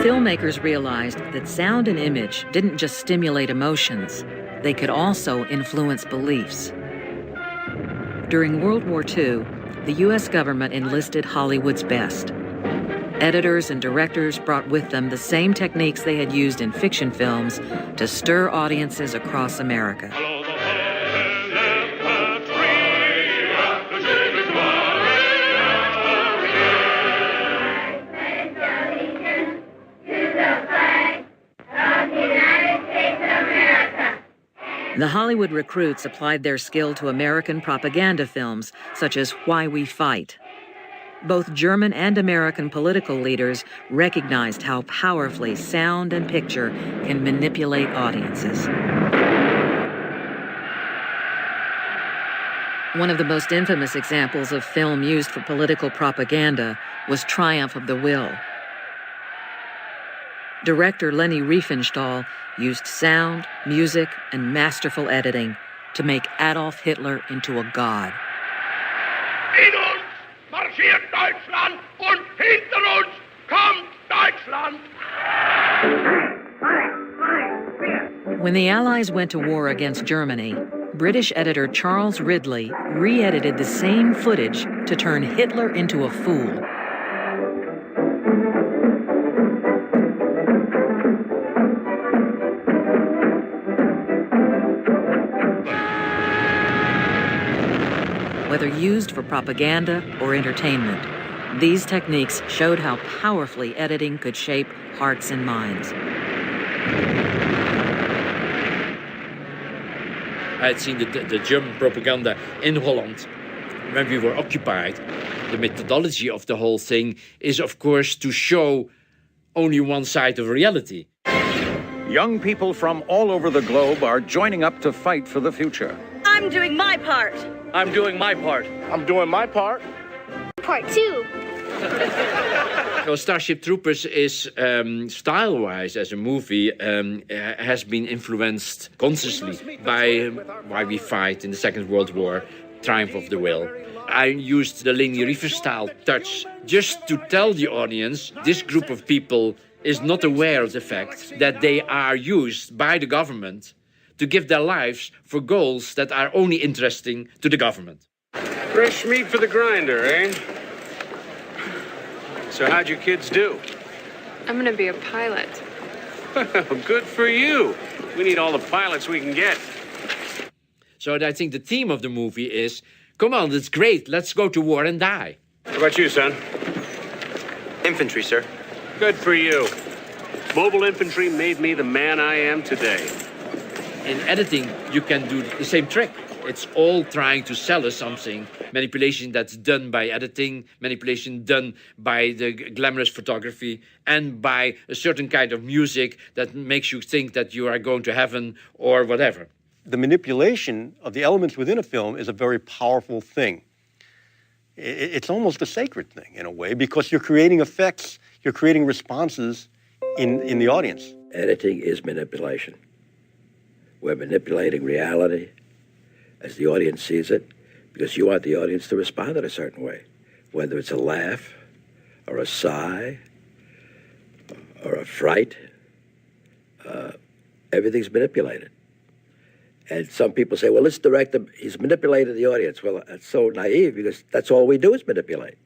Filmmakers realized that sound and image didn't just stimulate emotions, they could also influence beliefs. During World War II, the U.S. government enlisted Hollywood's best. Editors and directors brought with them the same techniques they had used in fiction films to stir audiences across America. The Hollywood recruits applied their skill to American propaganda films, such as Why We Fight. Both German and American political leaders recognized how powerfully sound and picture can manipulate audiences. One of the most infamous examples of film used for political propaganda was Triumph of the Will. Director Leni Riefenstahl used sound, music, and masterful editing to make Adolf Hitler into a god. In uns marschiert Deutschland und hinter uns kommt Deutschland. When the Allies went to war against Germany, British editor Charles Ridley re-edited the same footage to turn Hitler into a fool. Whether used for propaganda or entertainment, these techniques showed how powerfully editing could shape hearts and minds. I had seen the German propaganda in Holland when we were occupied. The methodology of the whole thing is, of course, to show only one side of reality. Young people from all over the globe are joining up to fight for the future. I'm doing my part. I'm doing my part. I'm doing my part. Part two. So Starship Troopers is, style-wise, as a movie, has been influenced consciously by Why We Fight in the Second World War, Triumph of the Will. I used the Leni Riefenstahl touch just to tell the audience this group of people is not aware of the fact that they are used by the government to give their lives for goals that are only interesting to the government. Fresh meat for the grinder, eh? So how'd your kids do? I'm gonna be a pilot. Good for you. We need all the pilots we can get. So I think the theme of the movie is, come on, that's great, let's go to war and die. What about you, son? Infantry, sir. Good for you. Mobile infantry made me the man I am today. In editing, you can do the same trick. It's all trying to sell us something. Manipulation that's done by editing, manipulation done by the glamorous photography, and by a certain kind of music that makes you think that you are going to heaven or whatever. The manipulation of the elements within a film is a very powerful thing. It's almost a sacred thing in a way, because you're creating effects, you're creating responses in the audience. Editing is manipulation. We're manipulating reality as the audience sees it, because you want the audience to respond in a certain way, whether it's a laugh or a sigh or a fright. Everything's manipulated. And some people say, well, let's direct him. He's manipulated the audience. Well, that's so naive, because that's all we do is manipulate.